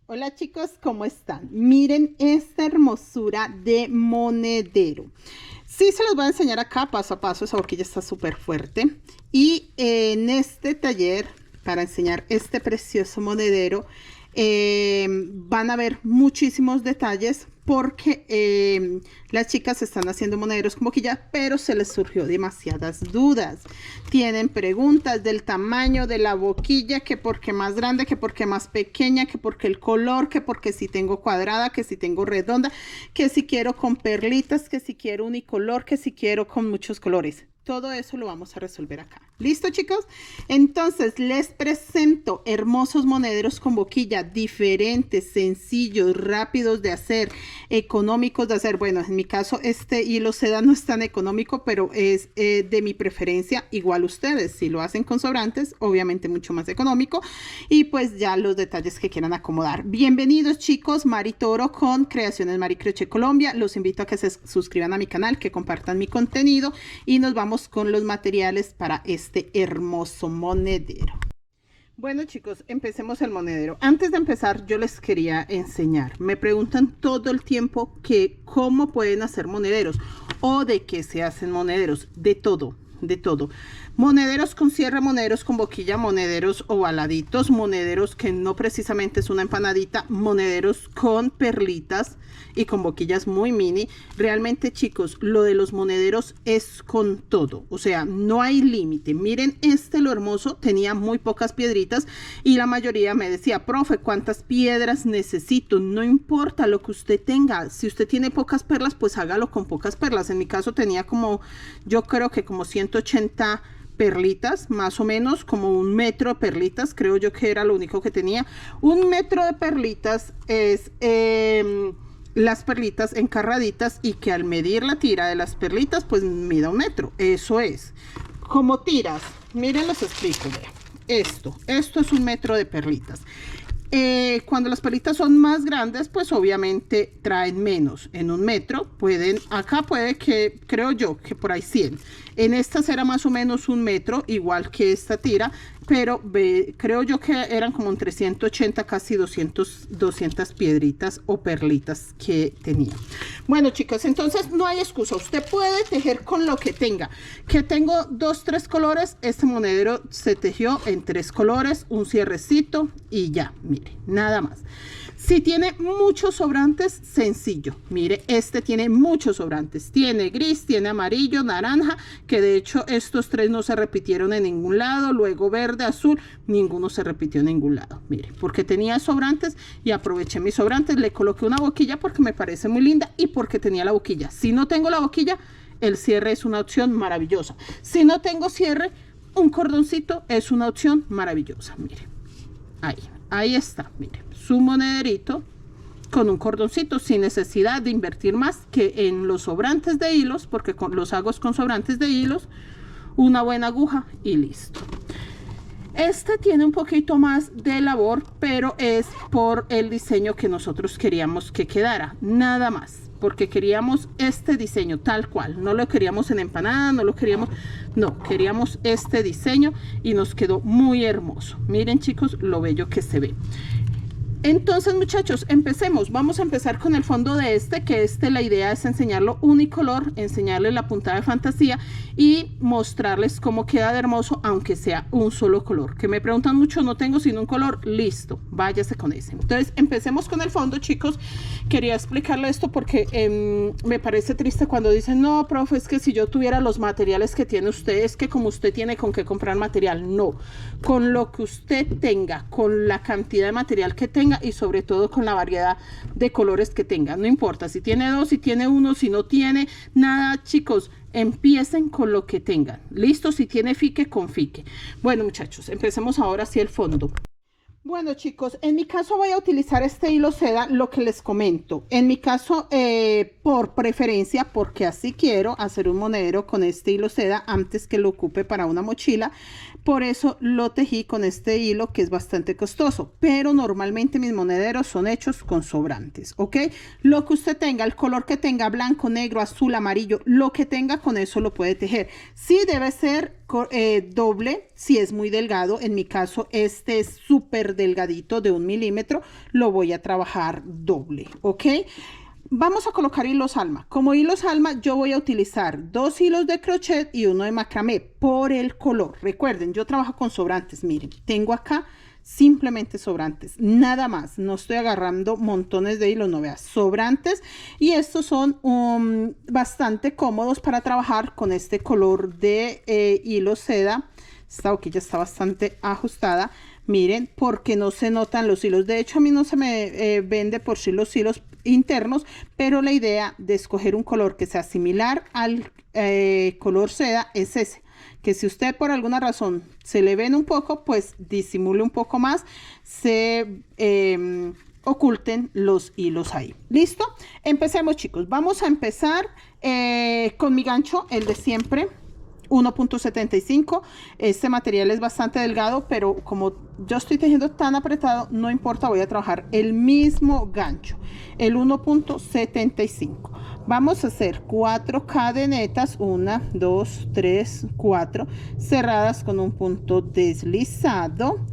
Hola chicos, ¿cómo están? Miren esta hermosura de monedero. Sí, se los voy a enseñar acá paso a paso, esa boquilla está súper fuerte. Y en este taller, para enseñar este precioso monedero, van a ver muchísimos detalles porque las chicas están haciendo monederos con boquilla, pero se les surgió demasiadas dudas. Tienen preguntas del tamaño de la boquilla, que por qué más grande, que por qué más pequeña, que por qué el color, que por qué si tengo cuadrada, que si tengo redonda, que si quiero con perlitas, que si quiero unicolor, que si quiero con muchos colores. Todo eso lo vamos a resolver acá. ¿Listo, chicos? Entonces, les presento hermosos monederos con boquilla, diferentes, sencillos, rápidos de hacer, económicos de hacer. Bueno, en mi caso, este hilo seda no es tan económico, pero es de mi preferencia. Igual ustedes, si lo hacen con sobrantes, obviamente mucho más económico. Y pues ya los detalles que quieran acomodar. Bienvenidos, chicos. Mari Toro con Creaciones Mari Crochet Colombia. Los invito a que se suscriban a mi canal, que compartan mi contenido y nos vamos con los materiales para este hermoso monedero. Bueno chicos, empecemos el monedero. Antes de empezar, yo les quería enseñar. Me preguntan todo el tiempo que cómo pueden hacer monederos o de qué se hacen monederos. De todo, de todo. Monederos con cierre, monederos con boquilla, monederos ovaladitos, monederos que no precisamente es una empanadita, monederos con perlitas y con boquillas muy mini. Realmente, chicos, lo de los monederos es con todo, o sea, no hay límite. Miren lo hermoso, tenía muy pocas piedritas y la mayoría me decía, profe, ¿cuántas piedras necesito? No importa lo que usted tenga, si usted tiene pocas perlas, pues hágalo con pocas perlas. En mi caso tenía como, yo creo que como 180 perlitas, más o menos como 1 metro de perlitas, creo yo que era lo único que tenía. 1 metro de perlitas es las perlitas encarraditas y que al medir la tira de las perlitas pues mida 1 metro, eso es. Como tiras, miren, les explico, vean. Esto es 1 metro de perlitas. Cuando las perlitas son más grandes, pues obviamente traen menos. En 1 metro pueden, acá puede que, creo yo, que por ahí 100. En estas era más o menos 1 metro, igual que esta tira, pero creo yo que eran como entre 180, casi 200 piedritas o perlitas que tenía. Bueno, chicas, entonces no hay excusa. Usted puede tejer con lo que tenga. Que tengo 2, 3 colores. Este monedero se tejió en 3 colores, un cierrecito y ya, mire, nada más. Si tiene muchos sobrantes, sencillo. Mire, este tiene muchos sobrantes. Tiene gris, tiene amarillo, naranja, que de hecho estos 3 no se repitieron en ningún lado. Luego verde, azul, ninguno se repitió en ningún lado. Mire, porque tenía sobrantes y aproveché mis sobrantes. Le coloqué una boquilla porque me parece muy linda y porque tenía la boquilla. Si no tengo la boquilla, el cierre es una opción maravillosa. Si no tengo cierre, un cordoncito es una opción maravillosa. Mire, ahí está, mire, su monederito con un cordoncito sin necesidad de invertir más que en los sobrantes de hilos, porque los hago con sobrantes de hilos, una buena aguja y listo. Este tiene un poquito más de labor, pero es por el diseño que nosotros queríamos que quedara, nada más. Porque queríamos este diseño tal cual, no lo queríamos en empanada, no lo queríamos, no, queríamos este diseño y nos quedó muy hermoso. Miren chicos lo bello que se ve. Entonces muchachos, empecemos. Vamos a empezar con el fondo de que la idea es enseñarlo unicolor, enseñarles la puntada de fantasía y mostrarles cómo queda de hermoso, aunque sea un solo color. Que me preguntan mucho, no tengo sino un color, listo, váyase con ese. Entonces empecemos con el fondo, chicos. Quería explicarle esto porque me parece triste cuando dicen, no, profe, es que si yo tuviera los materiales que tiene usted, es que como usted tiene con qué comprar material. No, con lo que usted tenga, con la cantidad de material que tenga, y sobre todo con la variedad de colores que tenga, no importa si tiene 2, si tiene 1, si no tiene nada, chicos, empiecen con lo que tengan, listo. Si tiene fique, con fique. Bueno muchachos, empecemos ahora hacia el fondo. Bueno chicos, en mi caso voy a utilizar este hilo seda, lo que les comento. En mi caso, por preferencia, porque así quiero hacer un monedero con este hilo seda antes que lo ocupe para una mochila. por eso lo tejí con este hilo que es bastante costoso, pero normalmente mis monederos son hechos con sobrantes, ¿ok? Lo que usted tenga, el color que tenga, blanco, negro, azul, amarillo, lo que tenga, con eso lo puede tejer. Sí debe ser doble si es muy delgado. En mi caso este es súper delgadito de 1 milímetro, lo voy a trabajar doble, ¿ok? Vamos a colocar hilos alma. Como hilos alma yo voy a utilizar 2 hilos de crochet y 1 de macramé por el color. Recuerden, yo trabajo con sobrantes. Miren, tengo acá simplemente sobrantes, nada más. No estoy agarrando montones de hilos, no veas, sobrantes. Y estos son bastante cómodos para trabajar con este color de hilo seda. Esta boquilla está bastante ajustada. Miren, porque no se notan los hilos. De hecho, a mí no se me vende por sí los hilos internos, pero la idea de escoger un color que sea similar al color seda es ese. Que si usted por alguna razón se le ven un poco, pues disimule un poco más, se oculten los hilos ahí. ¿Listo? Empecemos, chicos. Vamos a empezar con mi gancho, el de siempre. 1.75. Este material es bastante delgado, pero como yo estoy tejiendo tan apretado, no importa, voy a trabajar el mismo gancho, el 1.75. Vamos a hacer 4 cadenetas, 1, 2, 3, 4, cerradas con un punto deslizado,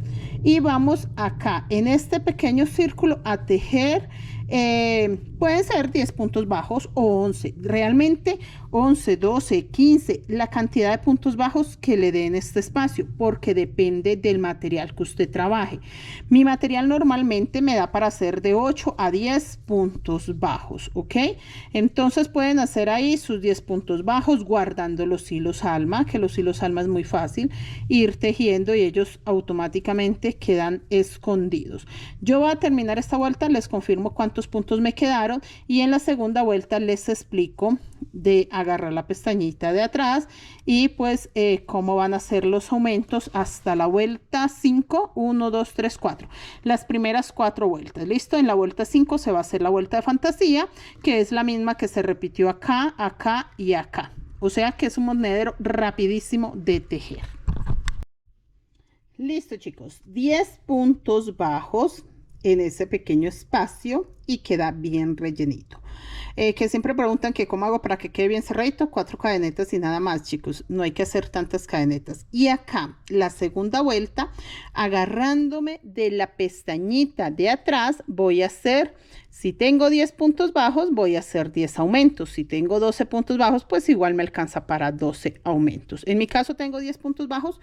y vamos acá en este pequeño círculo a tejer. Pueden ser 10 puntos bajos o 11, realmente 11, 12, 15, la cantidad de puntos bajos que le den este espacio, porque depende del material que usted trabaje. Mi material normalmente me da para hacer de 8 a 10 puntos bajos, ¿ok? Entonces pueden hacer ahí sus 10 puntos bajos guardando los hilos alma, que los hilos alma es muy fácil ir tejiendo y ellos automáticamente quedan escondidos. Yo voy a terminar esta vuelta, les confirmo cuántos puntos me quedaron, y en la segunda vuelta les explico de agarrar la pestañita de atrás y pues cómo van a ser los aumentos hasta la vuelta 5, 1, 2, 3, 4, las primeras 4 vueltas. Listo, en la vuelta 5 se va a hacer la vuelta de fantasía, que es la misma que se repitió acá, acá y acá, o sea que es un monedero rapidísimo de tejer. Listo, chicos, 10 puntos bajos en ese pequeño espacio y queda bien rellenito. Que siempre preguntan que cómo hago para que quede bien cerradito. 4 cadenetas y nada más, chicos, no hay que hacer tantas cadenetas. Y acá la segunda vuelta, agarrándome de la pestañita de atrás, voy a hacer, si tengo 10 puntos bajos, voy a hacer 10 aumentos. Si tengo 12 puntos bajos, pues igual me alcanza para 12 aumentos. En mi caso tengo 10 puntos bajos,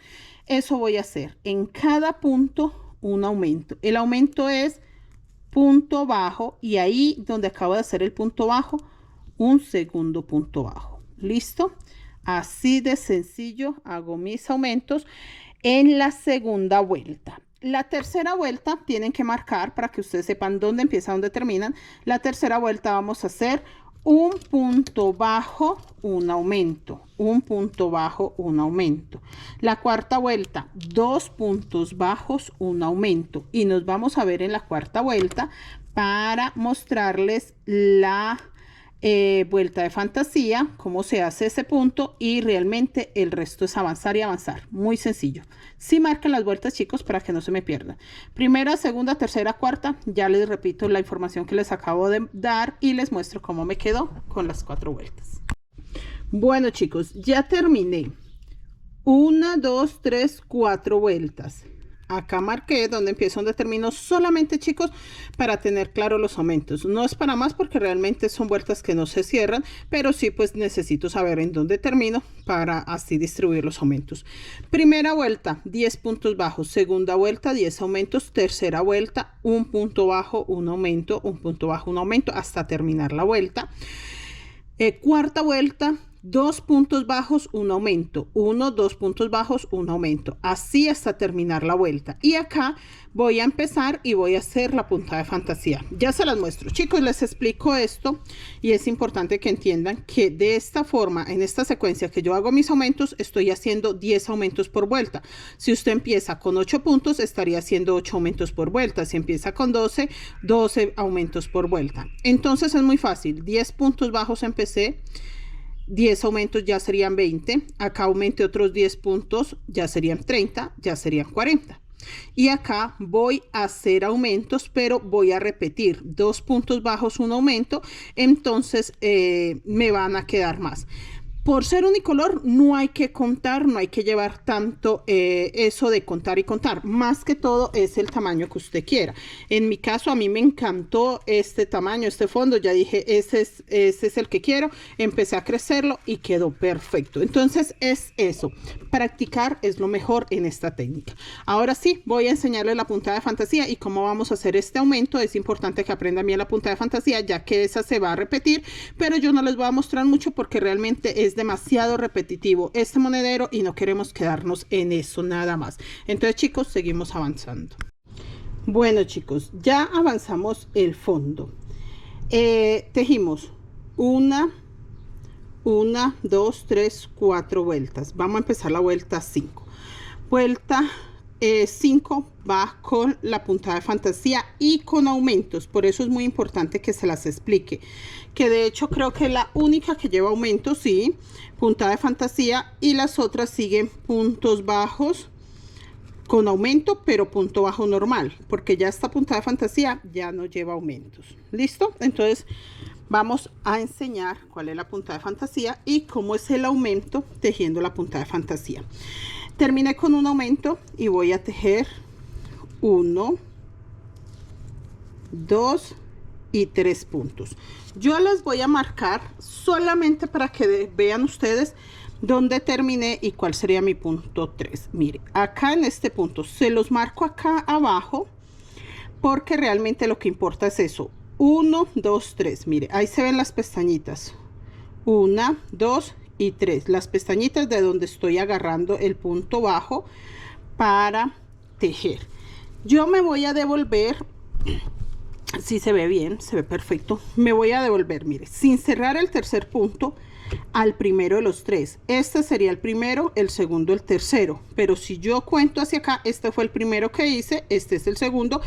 eso voy a hacer en cada punto un aumento. El aumento es punto bajo, y ahí donde acabo de hacer el punto bajo, un segundo punto bajo. Listo, así de sencillo hago mis aumentos en la segunda vuelta. La tercera vuelta tienen que marcar para que ustedes sepan dónde empieza, dónde terminan. La tercera vuelta vamos a hacer un punto bajo, un aumento, un punto bajo, un aumento. La cuarta vuelta, 2 puntos bajos, un aumento, y nos vamos a ver en la cuarta vuelta para mostrarles la vuelta de fantasía, cómo se hace ese punto, y realmente el resto es avanzar y avanzar, muy sencillo. Sí marquen las vueltas, chicos, para que no se me pierdan. Primera, segunda, tercera, cuarta, ya les repito la información que les acabo de dar y les muestro cómo me quedó con las 4 vueltas. Bueno, chicos, ya terminé. 1, 2, 3, 4 vueltas. Acá marqué donde empiezo, donde termino, solamente, chicos, para tener claro los aumentos. No es para más porque realmente son vueltas que no se cierran, pero sí pues necesito saber en dónde termino para así distribuir los aumentos. Primera vuelta, 10 puntos bajos. Segunda vuelta, 10 aumentos. Tercera vuelta, un punto bajo, un aumento, un punto bajo, un aumento, hasta terminar la vuelta. Cuarta vuelta, 2 puntos bajos, un aumento, 1, 2 puntos bajos, un aumento, así hasta terminar la vuelta. Y acá voy a empezar y voy a hacer la puntada de fantasía. Ya se las muestro, chicos, les explico esto, y es importante que entiendan que de esta forma, en esta secuencia que yo hago mis aumentos, estoy haciendo 10 aumentos por vuelta. Si usted empieza con 8 puntos, estaría haciendo 8 aumentos por vuelta. Si empieza con 12, 12 aumentos por vuelta. Entonces es muy fácil, 10 puntos bajos empecé, 10 aumentos ya serían 20, acá aumente otros 10 puntos, ya serían 30, ya serían 40. Y acá voy a hacer aumentos, pero voy a repetir 2 puntos bajos, un aumento, entonces me van a quedar más. Por ser unicolor no hay que contar, no hay que llevar tanto eso de contar y contar. Más que todo es el tamaño que usted quiera. En mi caso a mí me encantó este tamaño, este fondo. Ya dije, ese es el que quiero. Empecé a crecerlo y quedó perfecto. Entonces es eso. Practicar es lo mejor en esta técnica. Ahora sí, voy a enseñarles la puntada de fantasía y cómo vamos a hacer este aumento. Es importante que aprendan bien la puntada de fantasía, ya que esa se va a repetir. Pero yo no les voy a mostrar mucho porque realmente es demasiado repetitivo este monedero y no queremos quedarnos en eso nada más. Entonces, chicos, seguimos avanzando. Bueno, chicos, ya avanzamos el fondo. Tejimos una, 2, 3, 4 vueltas. Vamos a empezar la vuelta 5. Vuelta 5 va con la puntada de fantasía y con aumentos. Por eso es muy importante que se las explique, que de hecho creo que es la única que lleva aumentos, sí, puntada de fantasía, y las otras siguen puntos bajos con aumento, pero punto bajo normal, porque ya esta puntada de fantasía ya no lleva aumentos. ¿Listo? Entonces vamos a enseñar cuál es la puntada de fantasía y cómo es el aumento tejiendo la puntada de fantasía. Terminé con un aumento y voy a tejer 1, 2 y 3 puntos. Yo les voy a marcar solamente para que vean ustedes dónde terminé y cuál sería mi punto 3. Mire, acá en este punto se los marco acá abajo porque realmente lo que importa es eso. 1, 2, 3. Mire, ahí se ven las pestañitas. 1, 2 y 3. Las pestañitas de donde estoy agarrando el punto bajo para tejer. Yo me voy a devolver. Si se ve bien, se ve perfecto. Me voy a devolver, mire, sin cerrar el tercer punto al primero de los 3. Este sería el primero, el segundo, el tercero. Pero si yo cuento hacia acá, este fue el primero que hice, este es el segundo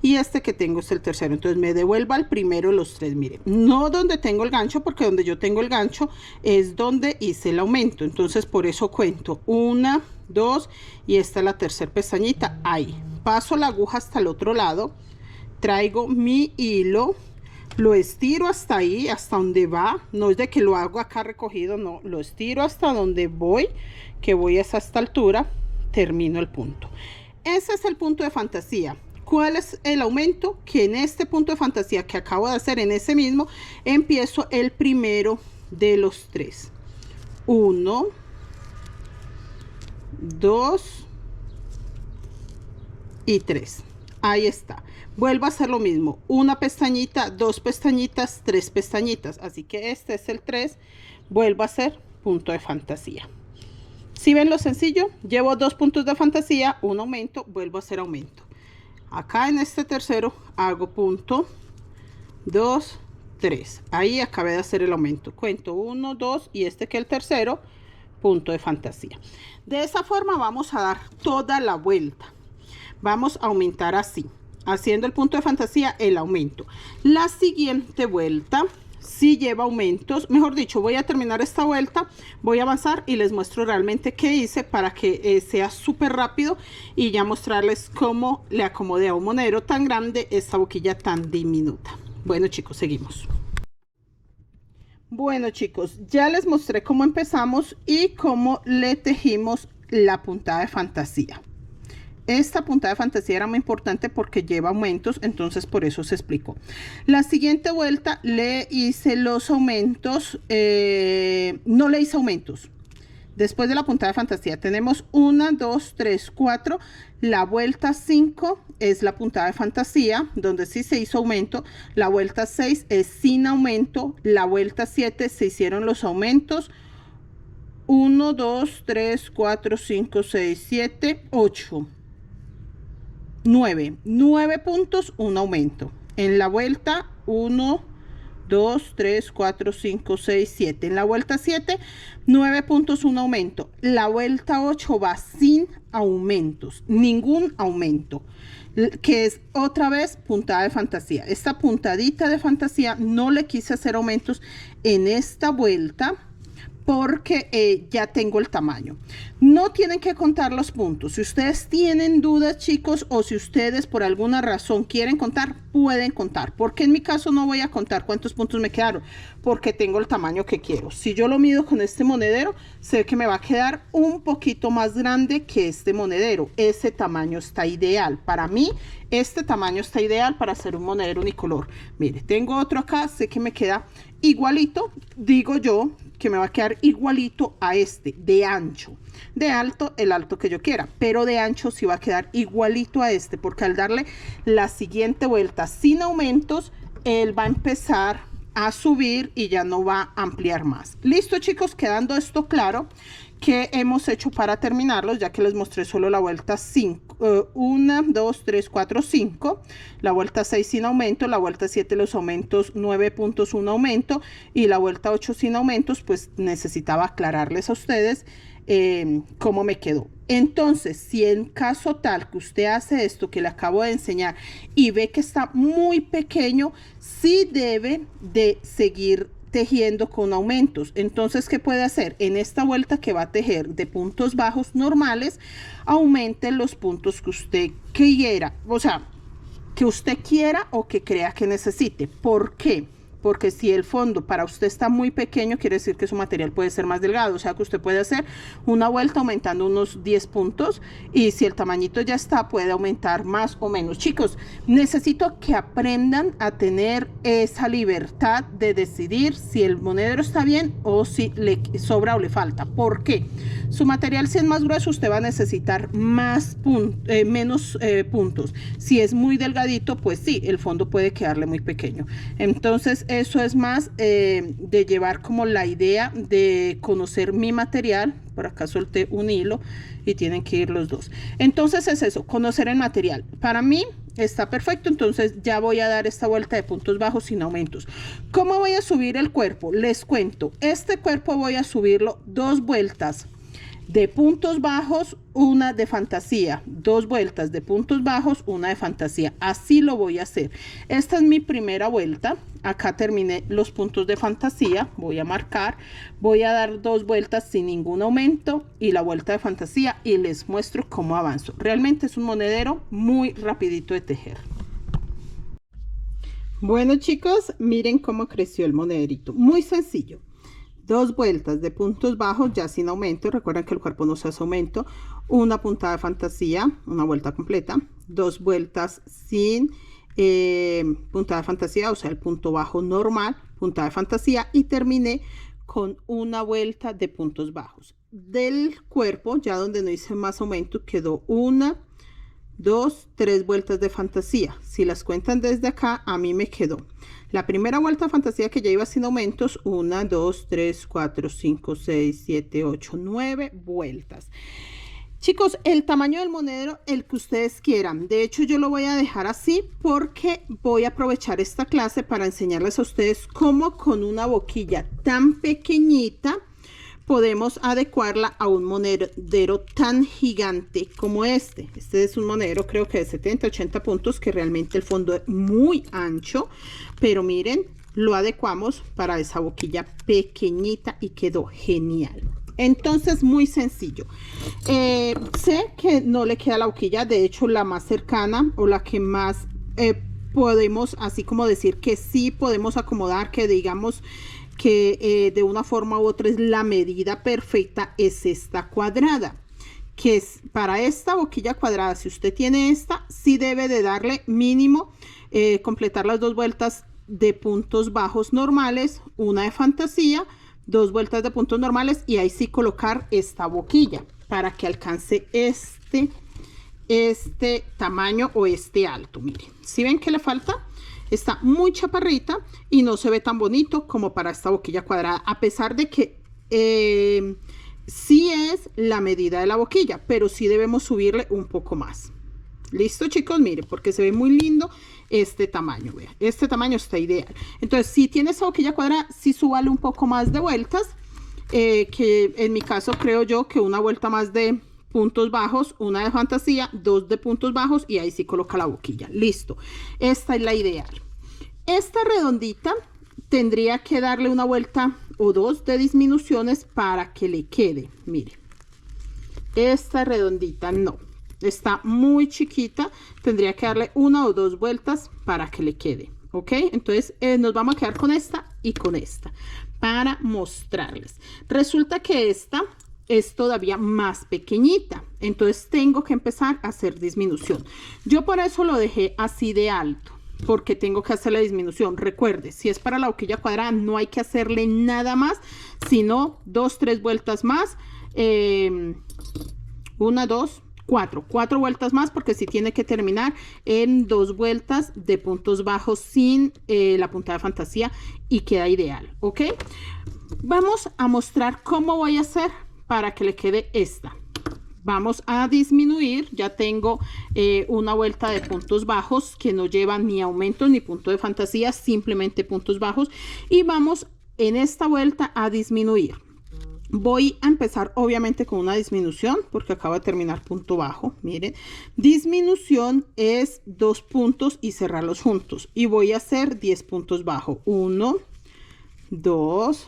y este que tengo es el tercero. Entonces me devuelvo al primero de los 3, mire. No donde tengo el gancho, porque donde yo tengo el gancho es donde hice el aumento. Entonces por eso cuento 1, 2 y esta es la tercera pestañita. Ahí paso la aguja hasta el otro lado. Traigo mi hilo, lo estiro hasta ahí, hasta donde va. No es de que lo hago acá recogido, no, lo estiro hasta donde voy, que voy a esta altura, termino el punto. Ese es el punto de fantasía. ¿Cuál es el aumento? Que en este punto de fantasía que acabo de hacer, en ese mismo, empiezo el primero de los 3. 1, 2 y 3. Ahí está. Vuelvo a hacer lo mismo, una pestañita, 2 pestañitas, 3 pestañitas. Así que este es el 3. Vuelvo a hacer punto de fantasía. Si ven lo sencillo, llevo 2 puntos de fantasía, un aumento, vuelvo a hacer aumento. Acá en este tercero hago punto, 2, 3. Ahí acabé de hacer el aumento. Cuento 1, 2 y este que es el tercero, punto de fantasía. De esa forma vamos a dar toda la vuelta. Vamos a aumentar así, haciendo el punto de fantasía, el aumento. La siguiente vuelta sí lleva aumentos, mejor dicho, voy a terminar esta vuelta, voy a avanzar y les muestro realmente qué hice para que sea súper rápido y ya mostrarles cómo le acomodé a un monedero tan grande esta boquilla tan diminuta. Bueno, chicos, seguimos. Bueno, chicos, ya les mostré cómo empezamos y cómo le tejimos la puntada de fantasía. Esta puntada de fantasía era muy importante porque lleva aumentos, entonces por eso se explicó. La siguiente vuelta le hice los aumentos, no le hice aumentos. Después de la puntada de fantasía tenemos 1, 2, 3, 4. La vuelta 5 es la puntada de fantasía, donde sí se hizo aumento. La vuelta 6 es sin aumento. La vuelta 7 se hicieron los aumentos. 1, 2, 3, 4, 5, 6, 7, 8. 9 puntos, un aumento. En la vuelta 1, 2, 3, 4, 5, 6, 7. En la vuelta 7, 9 puntos, un aumento. La vuelta 8 va sin aumentos, ningún aumento, que es otra vez puntada de fantasía. Esta puntadita de fantasía no le quise hacer aumentos en esta vuelta porque ya tengo el tamaño. No tienen que contar los puntos. Si ustedes tienen dudas, chicos, o si ustedes por alguna razón quieren contar, pueden contar. Porque en mi caso no voy a contar cuántos puntos me quedaron, porque tengo el tamaño que quiero. Si yo lo mido con este monedero, sé que me va a quedar un poquito más grande que este monedero. Ese tamaño está ideal. Para mí, este tamaño está ideal para hacer un monedero unicolor. Mire, tengo otro acá, sé que me queda igualito, digo yo que me va a quedar igualito a este, de ancho. De alto, el alto que yo quiera, pero de ancho sí va a quedar igualito a este, porque al darle la siguiente vuelta sin aumentos, él va a empezar a subir y ya no va a ampliar más. Listo, chicos, quedando esto claro, ¿qué hemos hecho para terminarlos? Ya que les mostré solo la vuelta 5, 1, 2, 3, 4, 5, la vuelta 6 sin aumento, la vuelta 7 los aumentos 9 puntos, 1 aumento, y la vuelta 8 sin aumentos, pues necesitaba aclararles a ustedes cómo me quedó. Entonces, si en caso tal que usted hace esto que le acabo de enseñar y ve que está muy pequeño, sí debe de seguir tejiendo con aumentos. Entonces, ¿qué puede hacer? En esta vuelta que va a tejer de puntos bajos normales, aumente los puntos que usted quiera, o sea, que usted quiera o que crea que necesite. ¿Por qué? Porque si el fondo para usted está muy pequeño, quiere decir que su material puede ser más delgado. O sea que usted puede hacer una vuelta aumentando unos 10 puntos. Y si el tamañito ya está, puede aumentar más o menos. Chicos, necesito que aprendan a tener esa libertad de decidir si el monedero está bien o si le sobra o le falta. ¿Por qué? Su material, si es más grueso, usted va a necesitar menos puntos. Si es muy delgadito, pues sí, el fondo puede quedarle muy pequeño. Entonces, eso es más de llevar como la idea de conocer mi material. Por acá solté un hilo y tienen que ir los dos. Entonces es eso, conocer el material. Para mí está perfecto, entonces ya voy a dar esta vuelta de puntos bajos sin aumentos. ¿Cómo voy a subir el cuerpo? Les cuento, este cuerpo voy a subirlo 2 vueltas de puntos bajos, una de fantasía, 2 vueltas de puntos bajos, una de fantasía. Así lo voy a hacer. Esta es mi primera vuelta. Acá terminé los puntos de fantasía. Voy a marcar, voy a dar 2 vueltas sin ningún aumento y la vuelta de fantasía, y les muestro cómo avanzo. Realmente es un monedero muy rapidito de tejer. Bueno, chicos, miren cómo creció el monederito. Muy sencillo. 2 vueltas de puntos bajos ya sin aumento. Recuerden que el cuerpo no se hace aumento. Una puntada de fantasía, una vuelta completa. 2 vueltas sin puntada de fantasía, o sea, el punto bajo normal, puntada de fantasía, y terminé con una vuelta de puntos bajos. Del cuerpo, ya donde no hice más aumento, quedó 1, 2, 3 vueltas de fantasía. Si las cuentan desde acá, a mí me quedó la primera vuelta de fantasía, que ya iba sin aumentos, 1, 2, 3, 4, 5, 6, 7, 8, 9 vueltas. Chicos, el tamaño del monedero, el que ustedes quieran. De hecho, yo lo voy a dejar así porque voy a aprovechar esta clase para enseñarles a ustedes cómo con una boquilla tan pequeñita podemos adecuarla a un monedero tan gigante como este. Este es un monedero, creo que de 70, 80 puntos, que realmente el fondo es muy ancho, pero miren, lo adecuamos para esa boquilla pequeñita y quedó genial. Entonces, muy sencillo. Sé que no le queda la boquilla, de hecho la más cercana o la que más podemos, así como decir que sí podemos acomodar, que digamos que de una forma u otra es la medida perfecta, es esta cuadrada, que es para esta boquilla cuadrada. Si usted tiene esta, sí debe de darle mínimo, completar las 2 vueltas de puntos bajos normales, una de fantasía, 2 vueltas de puntos normales, y ahí sí colocar esta boquilla para que alcance este tamaño o este alto. Miren, si ven que le falta, está muy chaparrita y no se ve tan bonito como para esta boquilla cuadrada, a pesar de que sí es la medida de la boquilla, pero sí debemos subirle un poco más. Listo, chicos, miren, porque se ve muy lindo este tamaño. Vean, este tamaño está ideal. Entonces, si tiene esa boquilla cuadrada, sí súbale un poco más de vueltas, que en mi caso creo yo que una vuelta más de puntos bajos, una de fantasía, 2 de puntos bajos, y ahí sí coloca la boquilla. Listo, esta es la ideal. Esta redondita tendría que darle una vuelta o 2 de disminuciones para que le quede. Mire, esta redondita no, está muy chiquita, tendría que darle 1 o 2 vueltas para que le quede. ¿Ok? Entonces nos vamos a quedar con esta y con esta para mostrarles. Resulta que esta es todavía más pequeñita, entonces tengo que empezar a hacer disminución. Yo por eso lo dejé así de alto, porque tengo que hacer la disminución. Recuerde, si es para la boquilla cuadrada no hay que hacerle nada más, sino 2, 3 vueltas más, 1, 2, 4 vueltas más, porque si tiene que terminar en 2 vueltas de puntos bajos sin la puntada de fantasía y queda ideal. ¿Ok? Vamos a mostrar cómo voy a hacer para que le quede esta. Vamos a disminuir, ya tengo una vuelta de puntos bajos que no lleva ni aumento ni punto de fantasía, simplemente puntos bajos, y vamos en esta vuelta a disminuir. Voy a empezar obviamente con una disminución porque acabo de terminar punto bajo. Miren, disminución es 2 puntos y cerrarlos juntos, y voy a hacer 10 puntos bajos. 1, 2,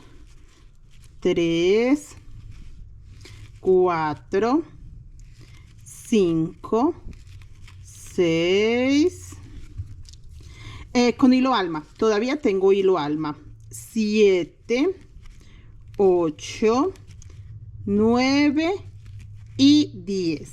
3, 4, 5, 6, con hilo alma, todavía tengo hilo alma, 7, 8, 9 y 10.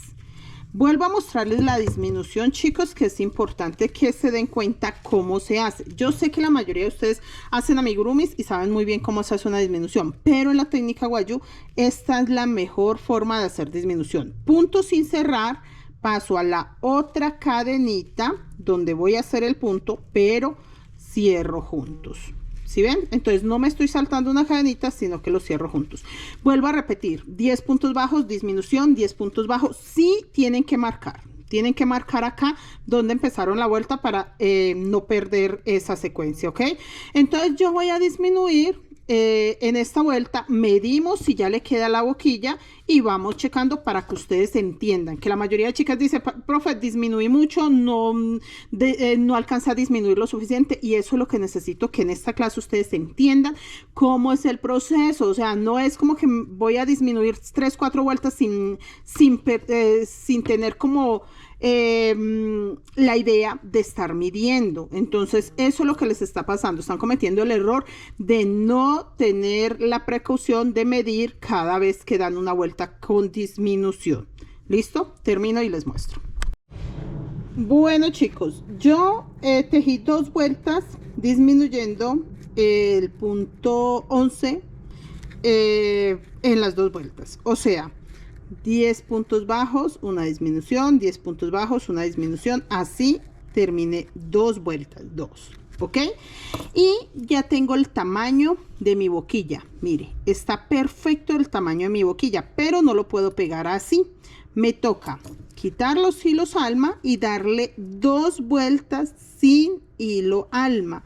Vuelvo a mostrarles la disminución, chicos, que es importante que se den cuenta cómo se hace. Yo sé que la mayoría de ustedes hacen amigurumis y saben muy bien cómo se hace una disminución, pero en la técnica Wayuu esta es la mejor forma de hacer disminución. Punto sin cerrar, paso a la otra cadenita donde voy a hacer el punto, pero cierro juntos. ¿Sí ven? Entonces no me estoy saltando una cadenita, sino que los cierro juntos. Vuelvo a repetir, 10 puntos bajos, disminución, 10 puntos bajos. Sí tienen que marcar. Tienen que marcar acá donde empezaron la vuelta para no perder esa secuencia, ¿ok? Entonces yo voy a disminuir en esta vuelta, medimos si ya le queda la boquilla y vamos checando para que ustedes entiendan. Que la mayoría de chicas dice, profe, disminuí mucho, no alcanza a disminuir lo suficiente, y eso es lo que necesito que en esta clase ustedes entiendan cómo es el proceso. O sea, no es como que voy a disminuir 3, 4 vueltas sin tener como la idea de estar midiendo. Entonces eso es lo que les está pasando, están cometiendo el error de no tener la precaución de medir cada vez que dan una vuelta con disminución. ¿Listo? Termino y les muestro. Bueno, chicos, yo tejí 2 vueltas disminuyendo el punto 11 en las 2 vueltas, o sea, 10 puntos bajos, una disminución, 10 puntos bajos, una disminución, así terminé 2 vueltas, 2, ¿ok? Y ya tengo el tamaño de mi boquilla. Mire, está perfecto el tamaño de mi boquilla, pero no lo puedo pegar así. Me toca quitar los hilos alma y darle 2 vueltas sin hilo alma.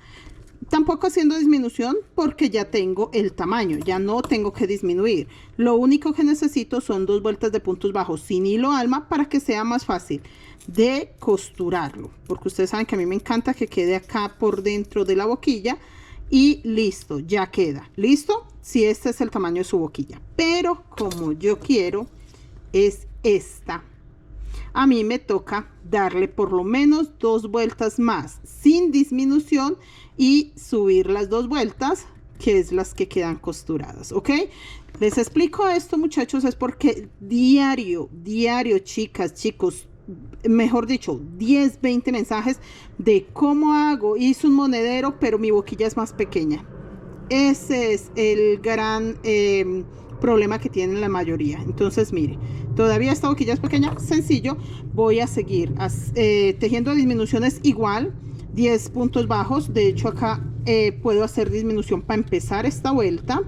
Tampoco haciendo disminución porque ya tengo el tamaño, ya no tengo que disminuir. Lo único que necesito son 2 vueltas de puntos bajos sin hilo alma para que sea más fácil de costurarlo, porque ustedes saben que a mí me encanta que quede acá por dentro de la boquilla. Y listo, ya queda listo si este es el tamaño de su boquilla, pero como yo quiero es esta, a mí me toca darle por lo menos 2 vueltas más sin disminución y subir las 2 vueltas, que es las que quedan costuradas, ¿ok? Les explico esto, muchachos, es porque diario, chicas, chicos, mejor dicho, 10, 20 mensajes de cómo hago, hice un monedero, pero mi boquilla es más pequeña. Ese es el gran problema que tienen la mayoría. Entonces, mire, todavía esta boquilla es pequeña, sencillo. Voy a seguir tejiendo disminuciones igual, 10 puntos bajos. De hecho, acá puedo hacer disminución para empezar esta vuelta.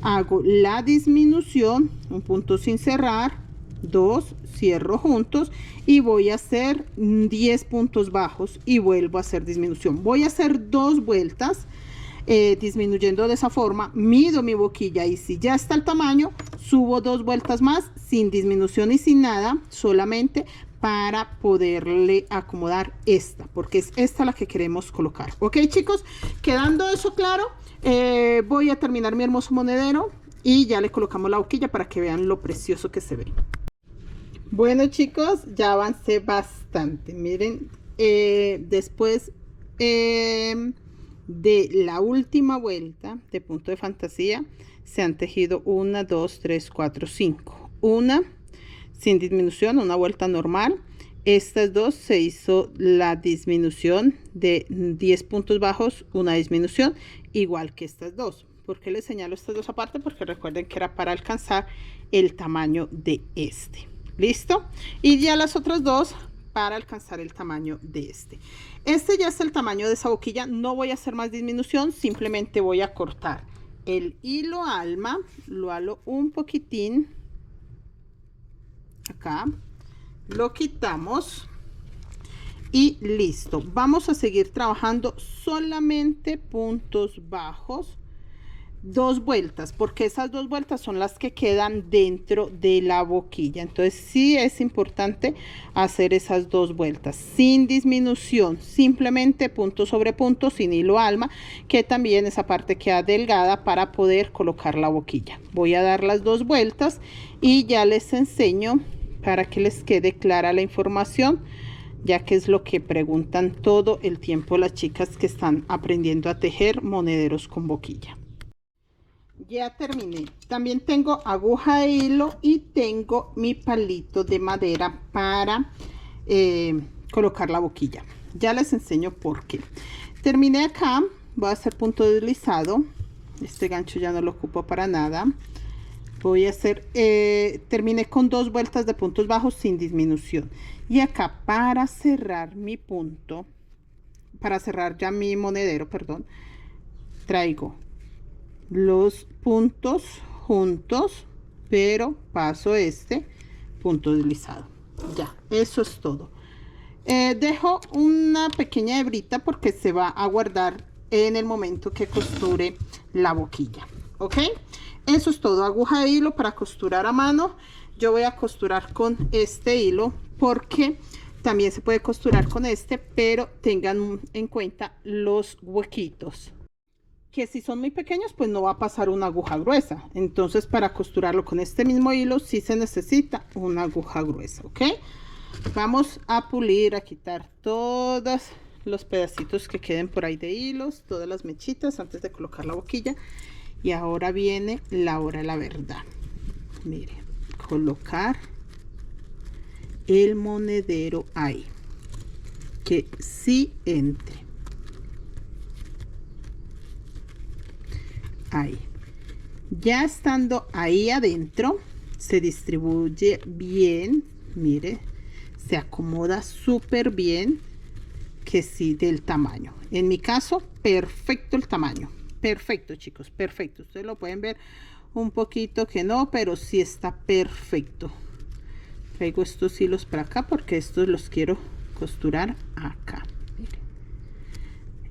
Hago la disminución, un punto sin cerrar, 2, cierro juntos y voy a hacer 10 puntos bajos y vuelvo a hacer disminución. Voy a hacer 2 vueltas disminuyendo de esa forma, mido mi boquilla y si ya está el tamaño, subo 2 vueltas más sin disminución y sin nada, solamente para poderle acomodar esta, porque es esta la que queremos colocar. Ok, chicos, quedando eso claro, voy a terminar mi hermoso monedero y ya le colocamos la boquilla para que vean lo precioso que se ve. Bueno, chicos, ya avancé bastante. Miren, después de la última vuelta de punto de fantasía, se han tejido 1, 2, 3, 4, 5. Una sin disminución, una vuelta normal. Estas dos se hizo la disminución de 10 puntos bajos, una disminución, igual que estas dos. ¿Por qué les señalo estas dos aparte? Porque recuerden que era para alcanzar el tamaño de este. ¿Listo? Y ya las otras dos para alcanzar el tamaño de este. Este ya es el tamaño de esa boquilla. No voy a hacer más disminución, simplemente voy a cortar el hilo alma, lo halo un poquitín acá, lo quitamos y listo. Vamos a seguir trabajando solamente puntos bajos, 2 vueltas, porque esas 2 vueltas son las que quedan dentro de la boquilla. Entonces sí es importante hacer esas 2 vueltas sin disminución, simplemente punto sobre punto, sin hilo alma, que también esa parte queda delgada para poder colocar la boquilla. Voy a dar las 2 vueltas y ya les enseño para que les quede clara la información, ya que es lo que preguntan todo el tiempo las chicas que están aprendiendo a tejer monederos con boquilla. Ya terminé. También tengo aguja de hilo y tengo mi palito de madera para colocar la boquilla. Ya les enseño por qué. Terminé acá, voy a hacer punto deslizado. Este gancho ya no lo ocupo para nada. Voy a hacer, terminé con 2 vueltas de puntos bajos sin disminución. Y acá para cerrar mi punto, para cerrar ya mi monedero, perdón, traigo los puntos juntos, pero paso este punto deslizado. Ya, eso es todo. Dejo una pequeña hebrita porque se va a guardar en el momento que costure la boquilla. Ok, eso es todo. Aguja de hilo para costurar a mano. Yo voy a costurar con este hilo porque también se puede costurar con este, pero tengan en cuenta los huequitos, que si son muy pequeños pues no va a pasar una aguja gruesa. Entonces para costurarlo con este mismo hilo sí se necesita una aguja gruesa. Ok, vamos a pulir, a quitar todos los pedacitos que queden por ahí de hilos, todas las mechitas antes de colocar la boquilla. Y ahora viene la hora de la verdad. Miren, colocar el monedero ahí, que sí entre ahí. Ya estando ahí adentro, se distribuye bien. Mire, se acomoda súper bien, que sí, del tamaño. En mi caso, perfecto el tamaño. Perfecto, chicos, perfecto. Ustedes lo pueden ver un poquito que no, pero sí está perfecto. Traigo estos hilos para acá porque estos los quiero costurar acá. Miren.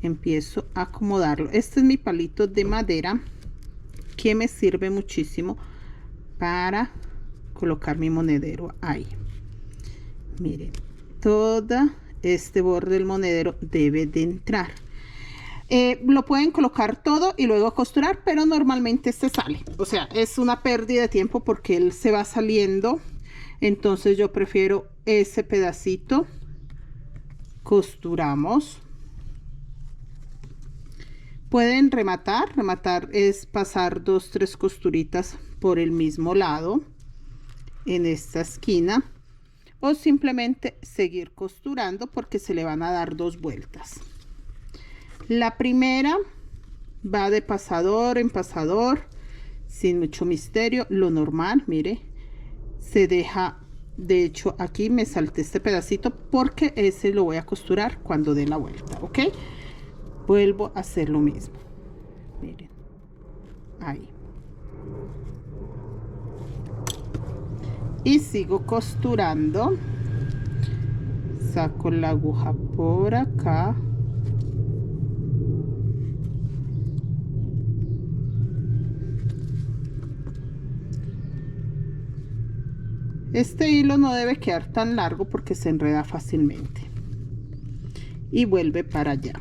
Empiezo a acomodarlo. Este es mi palito de madera que me sirve muchísimo para colocar mi monedero ahí. Miren, todo este borde del monedero debe de entrar. Lo pueden colocar todo y luego costurar, pero normalmente se sale, o sea, es una pérdida de tiempo porque él se va saliendo. Entonces yo prefiero ese pedacito, costuramos. Pueden rematar es pasar 2, 3 costuritas por el mismo lado en esta esquina, o simplemente seguir costurando porque se le van a dar 2 vueltas. La primera va de pasador en pasador, sin mucho misterio, lo normal. Mire, se deja, de hecho aquí me salté este pedacito porque ese lo voy a costurar cuando dé la vuelta. Ok, vuelvo a hacer lo mismo. Miren, ahí, y sigo costurando. Saco la aguja por acá. Este hilo no debe quedar tan largo porque se enreda fácilmente. Y vuelve para allá.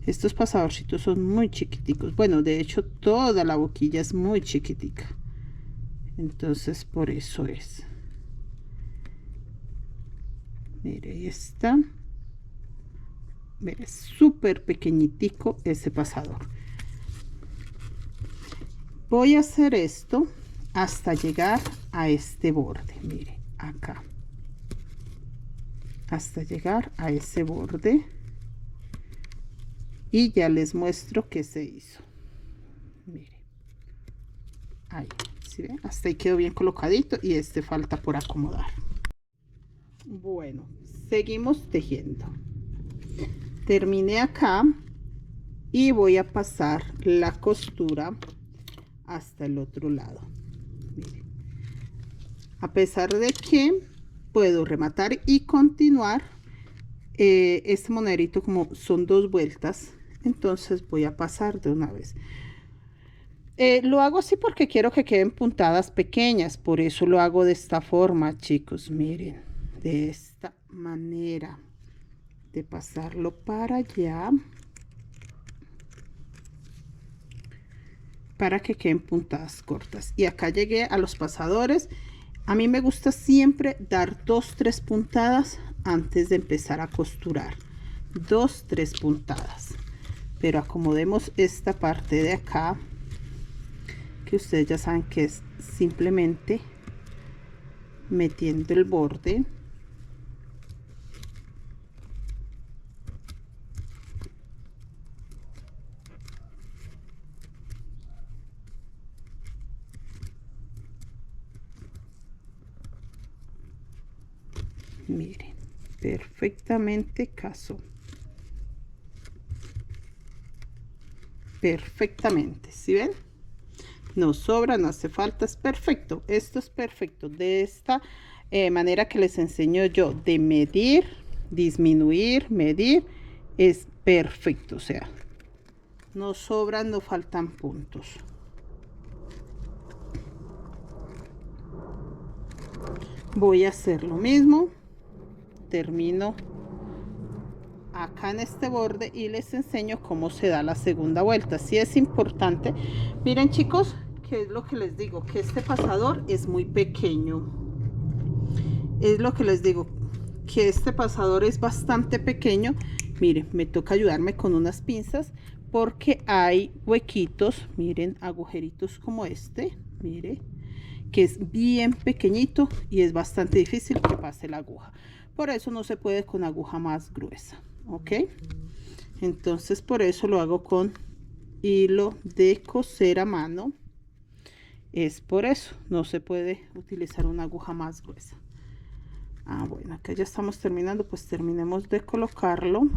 Estos pasadorcitos son muy chiquiticos. Bueno, de hecho toda la boquilla es muy chiquitica. Entonces por eso es. Mire, ahí está. Mire, súper pequeñitico ese pasador. Voy a hacer esto hasta llegar a este borde. Mire, acá. Hasta llegar a ese borde. Y ya les muestro qué se hizo. Mire. Ahí, ¿sí ven? Hasta ahí quedó bien colocadito y este falta por acomodar. Bueno, seguimos tejiendo. Terminé acá y voy a pasar la costura hasta el otro lado. Mire. A pesar de que puedo rematar y continuar, este monederito como son 2 vueltas, entonces voy a pasar de una vez. Lo hago así porque quiero que queden puntadas pequeñas, por eso lo hago de esta forma, chicos. Miren, de esta manera, de pasarlo para allá para que queden puntadas cortas. Y acá llegué a los pasadores. A mí me gusta siempre dar 2-3 puntadas antes de empezar a costurar. 2-3 puntadas. Pero acomodemos esta parte de acá, que ustedes ya saben que es simplemente metiendo el borde. Miren, perfectamente casó. Perfectamente, ¿sí ven? No sobra, no hace falta, es perfecto. Esto es perfecto. De esta manera que les enseño yo de medir, disminuir, medir, es perfecto. O sea, no sobran, no faltan puntos. Voy a hacer lo mismo. Termino acá en este borde y les enseño cómo se da la segunda vuelta. Si es importante, miren chicos, que es lo que les digo, que este pasador es muy pequeño. Es lo que les digo, que este pasador es bastante pequeño. Miren, me toca ayudarme con unas pinzas porque hay huequitos, miren, agujeritos como este, mire, que es bien pequeñito y es bastante difícil que pase la aguja. Por eso no se puede con aguja más gruesa, ¿ok? Entonces por eso lo hago con hilo de coser a mano. Es por eso, no se puede utilizar una aguja más gruesa. Bueno, acá ya estamos terminando, pues terminemos de colocarlo.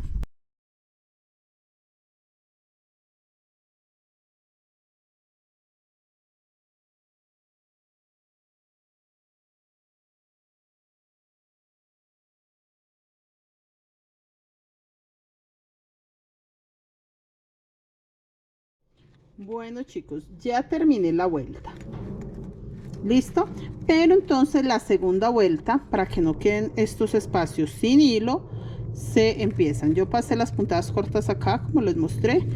Bueno chicos, ya terminé la vuelta. ¿Listo? Pero entonces la segunda vuelta, para que no queden estos espacios sin hilo, se empiezan. Yo pasé las puntadas cortas acá, como les mostré,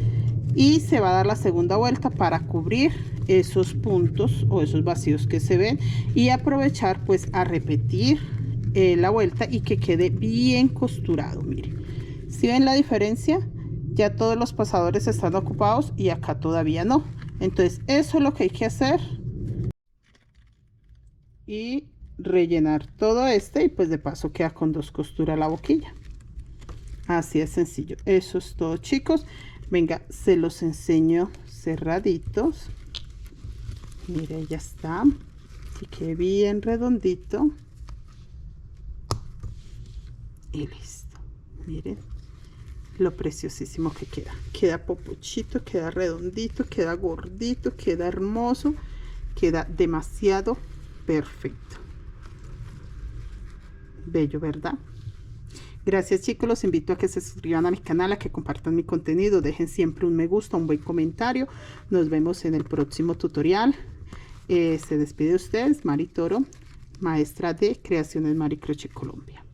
y se va a dar la segunda vuelta para cubrir esos puntos o esos vacíos que se ven y aprovechar pues a repetir la vuelta y que quede bien costurado. Miren, si ven la diferencia, ya todos los pasadores están ocupados y acá todavía no. Entonces eso es lo que hay que hacer y rellenar todo este, y pues de paso queda con 2 costuras la boquilla. Así es sencillo. Eso es todo chicos. Venga, se los enseño cerraditos. Mire, ya está. Así que bien redondito. Y listo. Miren lo preciosísimo que queda. Queda popuchito, queda redondito, queda gordito, queda hermoso. Queda demasiado perfecto. Bello, ¿verdad? Gracias chicos, los invito a que se suscriban a mi canal, a que compartan mi contenido, dejen siempre un me gusta, un buen comentario. Nos vemos en el próximo tutorial. Se despide de ustedes, Mari Toro, maestra de Creaciones Mari Crochet Colombia.